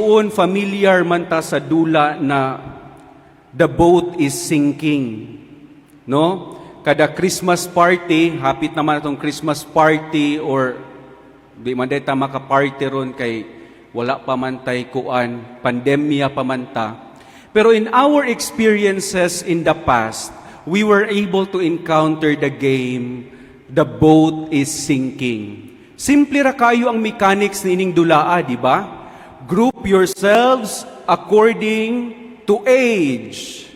igsuon familiar man ta sa dula na the boat is sinking. No? Kada Christmas party, hapit naman itong Christmas party or di man ta maka-party ron kay wala pa man tay kuan, pandemya pa man ta. Pero in our experiences in the past, we were able to encounter the game, the boat is sinking. Simple ra kayo ang mechanics nining dulaa, di ba? Group yourselves according to age.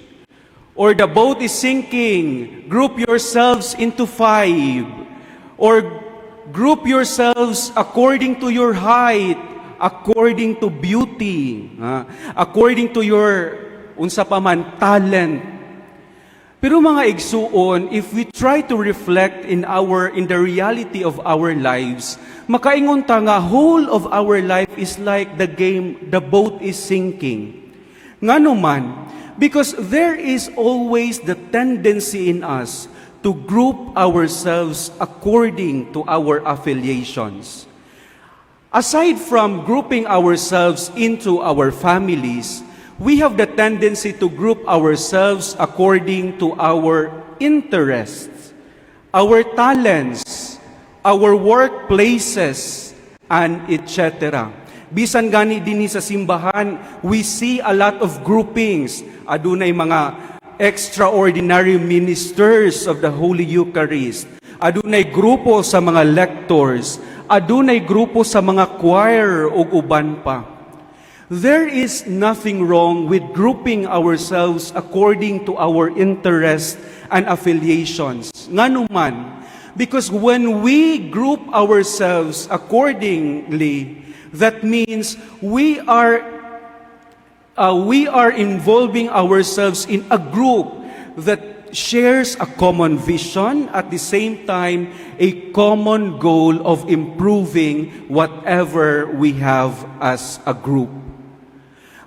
Or the boat is sinking, group yourselves into 5. Or group yourselves according to your height, according to beauty, according to your unsa pa man talent. Pero mga igsuon, if we try to reflect in the reality of our lives, makaingon ta nga whole of our life is like the game, the boat is sinking. Ngano man, because there is always the tendency in us to group ourselves according to our affiliations. Aside from grouping ourselves into our families, we have the tendency to group ourselves according to our interests, our talents, our workplaces, and etc. Bisan gani dinhi sa simbahan, we see a lot of groupings. Adunay mga extraordinary ministers of the Holy Eucharist. Adunay grupo sa mga lectors. Adunay grupo sa mga choir ug uban pa. There is nothing wrong with grouping ourselves according to our interests and affiliations. Ngano man, because when we group ourselves accordingly, that means we are involving ourselves in a group that shares a common vision, at the same time, a common goal of improving whatever we have as a group.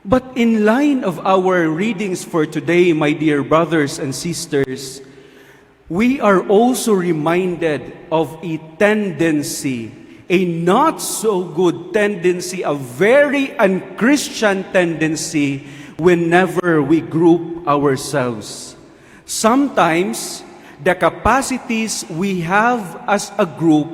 But in line of our readings for today, my dear brothers and sisters, we are also reminded of a tendency, a not so good tendency, a very unchristian tendency whenever we group ourselves. Sometimes, the capacities we have as a group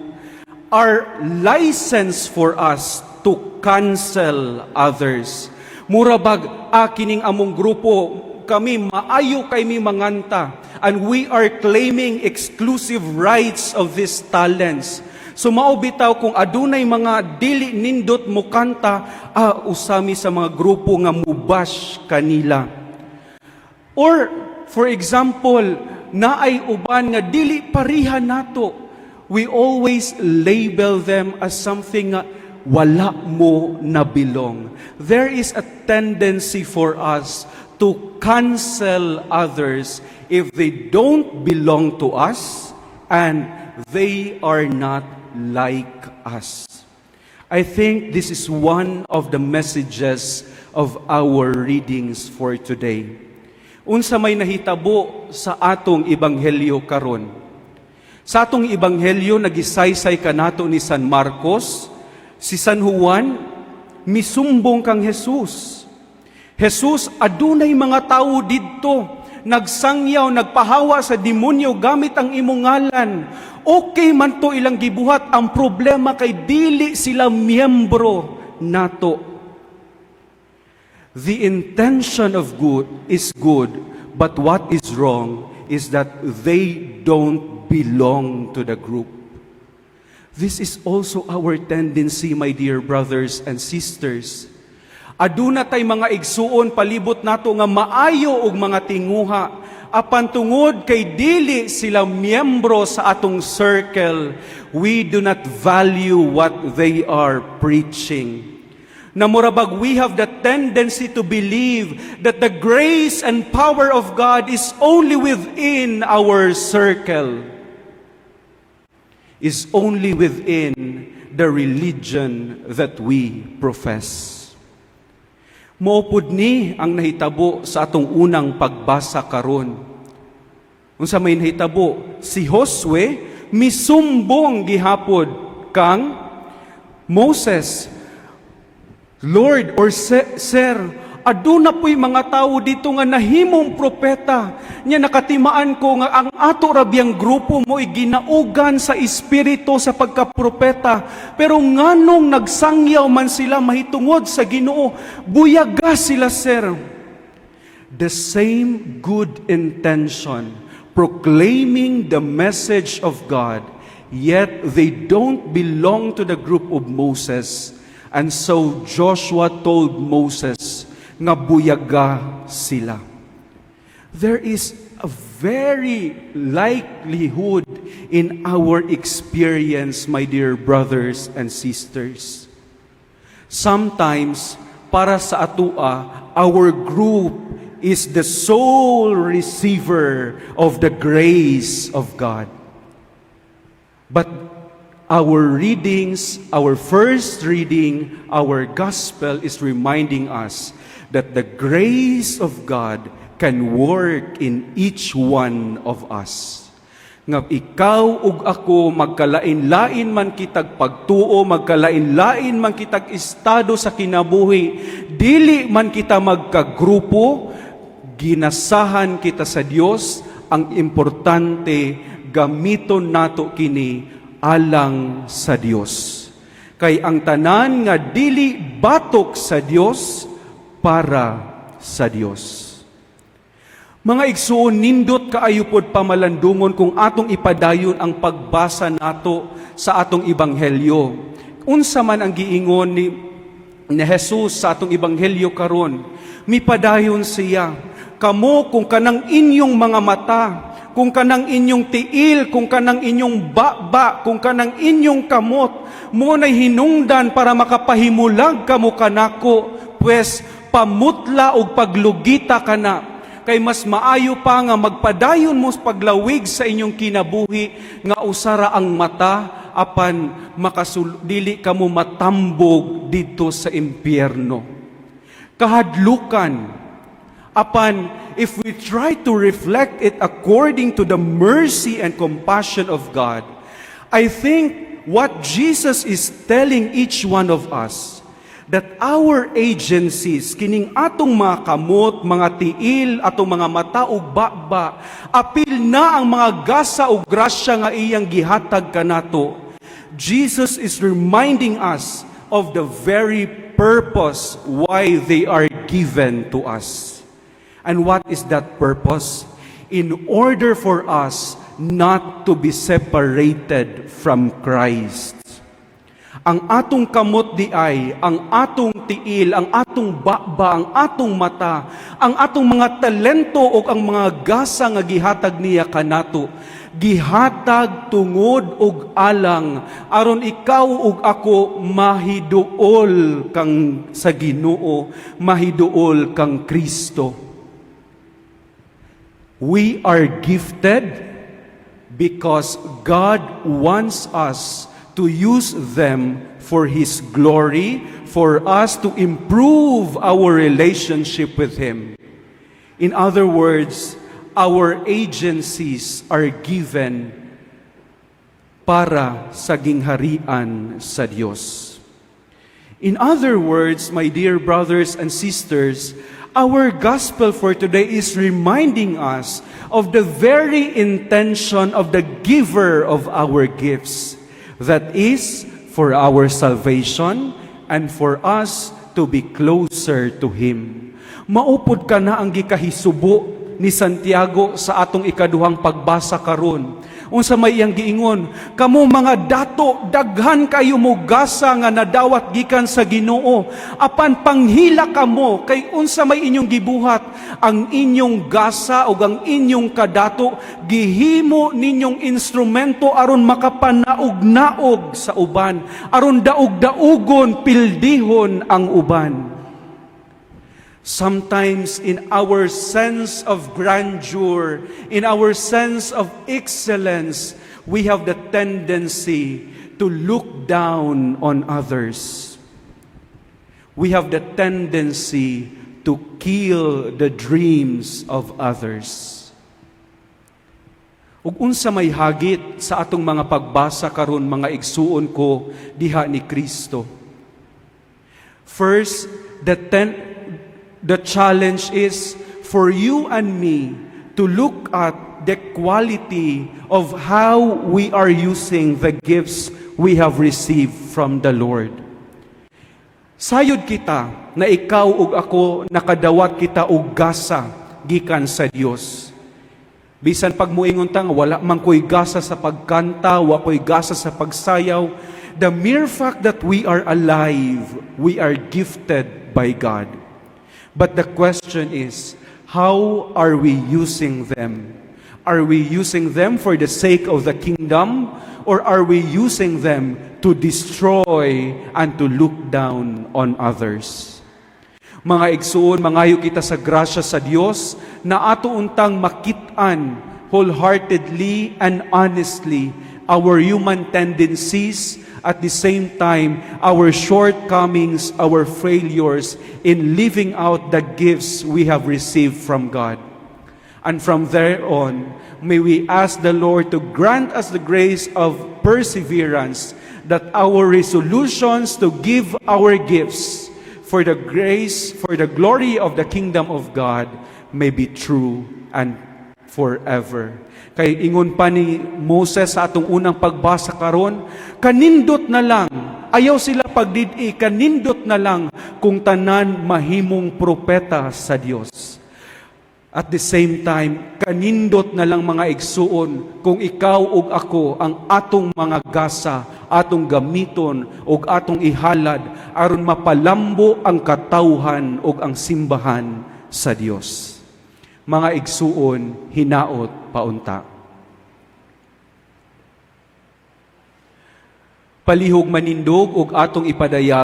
are license for us to cancel others. Murabag, kining among grupo, kami maayo kay mi manganta, and we are claiming exclusive rights of these talents. So maubitaw kung adunay mga dili nindot mo kanta, usami sa mga grupo nga mubash kanila. Or, for example, naay uban nga dili pariha nato, we always label them as something nga wala mo na belong. There is a tendency for us to cancel others if they don't belong to us and they are not like us. I think this is one of the messages of our readings for today. Unsa may nahitabo sa atong ebanghelyo karon. Sa atong ebanghelyo nagisaysay kanato ni San Marcos, si San Juan misumbong kang Jesus. Jesus, adunay mga tao didto, nagsangyaw, nagpahawa sa demonyo gamit ang imong ngalan. Okay man to ilang gibuhat, ang problema kay dili sila miyembro nato. The intention of good is good, but what is wrong is that they don't belong to the group. This is also our tendency, my dear brothers and sisters. Aduna tay mga igsuon palibot nato nga maayo og mga tinguha, apan tungod kay dili sila miyembro sa atong circle, we do not value what they are preaching. Namurabag, we have the tendency to believe that the grace and power of God is only within our circle, is only within the religion that we profess. Maupod ni ang nahitabo sa atong unang pagbasa karon. Unsa may nahitabo? Si Josue misumbong gihapon kang Moses. Lord or Sir, aduna po'y mga tao dito nga nahimong propeta. Nya nakatimaan ko nga ang ato rabiyang grupo mo'y ginaugan sa espiritu sa pagkapropeta. Pero nganong nagsangyaw man sila mahitungod sa Ginoo, buyaga sila, Sir. The same good intention, proclaiming the message of God, yet they don't belong to the group of Moses. And so Joshua told Moses nga buyaga sila. There is a very likelihood in our experience, my dear brothers and sisters. Sometimes, para sa atua, our group is the sole receiver of the grace of God. But our readings, our first reading, our gospel is reminding us that the grace of God can work in each one of us. Nga ikaw ug ako magkalain-lain man kitag pagtuo, magkalain-lain man kitag estado sa kinabuhi, dili man kita magkagrupo, ginasahan kita sa Dios. Ang importante, gamiton nato kini alang sa Dios. Kay ang tanan nga dili batok sa Dios, para sa Dios. Mga igsuon, nindot kaayo pod pamalandungon kung atong ipadayon ang pagbasa nato sa atong ebanghelyo. Unsa man ang giingon ni Jesus sa atong ebanghelyo karon, mipadayon siya. Kamo kung kanang inyong mga mata, kung kanang inyong tiil, kung kanang inyong baba, kung kanang inyong kamot, mo na hinungdan para makapahimulag kamo kanako, pues pamutla o paglugita ka na. Kay mas maayo pa nga magpadayon mo paglawig sa inyong kinabuhi nga usara ang mata apan dili ka mo matambog dito sa impyerno. Kahadlukan apan if we try to reflect it according to the mercy and compassion of God, I think what Jesus is telling each one of us, that our agencies, kining atong mga kamot, mga tiil, atong mga mata ug baba, apil na ang mga gasa ug grasya nga iyang gihatag kanato. Jesus is reminding us of the very purpose why they are given to us. And what is that purpose? In order for us not to be separated from Christ. Ang atong kamot di ay, ang atong tiil, ang atong baba, ang atong mata, ang atong mga talento o ang mga gasa nga gihatag niya kanato, gihatag tungod og alang aron ikaw ug ako mahiduol kang sa Ginoo, mahiduol kang Kristo. We are gifted because God wants us to use them for His glory, for us to improve our relationship with Him. In other words, our agencies are given para sa gingharian sa Diyos. In other words, my dear brothers and sisters, our gospel for today is reminding us of the very intention of the giver of our gifts. That is for our salvation and for us to be closer to Him. Maupod ka na ang gikahisubo ni Santiago sa atong ikaduhang pagbasa karon. Unsa may iyang giingon, kamo mga dato, daghan kayo mo gasa nga nadawat gikan sa Ginoo. Apan panghila kamo kay unsa may inyong gibuhat, ang inyong gasa o ang inyong kadato gihimo ninyong instrumento aron makapanaog-naog sa uban, aron daog-daogon pildihon ang uban. Sometimes in our sense of grandeur, in our sense of excellence, we have the tendency to look down on others. We have the tendency to kill the dreams of others. Ug unsa may hagit sa atong mga pagbasa karon, mga igsuon ko diha ni Kristo. First, the challenge is for you and me to look at the quality of how we are using the gifts we have received from the Lord. Sayod kita na ikaw ug ako nakadawat kita og gasa gikan sa Dios. Bisan pag muingon ta nga wala man koy gasa sa pagkanta, wa koy gasa sa pagsayaw, the mere fact that we are alive, we are gifted by God. But the question is, how are we using them? Are we using them for the sake of the kingdom, or are we using them to destroy and to look down on others? Mga igsuon, mangayo kita sa grasya sa Dios na ato untang makit-an wholeheartedly and honestly our human tendencies, at the same time our shortcomings, our failures in living out the gifts we have received from God. And from there on, may we ask the Lord to grant us the grace of perseverance, that our resolutions to give our gifts for the grace, for the glory of the kingdom of God may be true and forever. Kay ingon pa ni Moses sa atong unang pagbasa karon, kanindot na lang, ayaw sila pagdidi, kanindot na lang kung tanan mahimong propeta sa Dios. At the same time, kanindot na lang mga igsuon kung ikaw ug ako ang atong mga gasa, atong gamiton ug atong ihalad aron mapalambo ang katawhan ug ang simbahan sa Dios. Mga igsuon, hinaot paunta. Palihog manindog ug atong ipadayag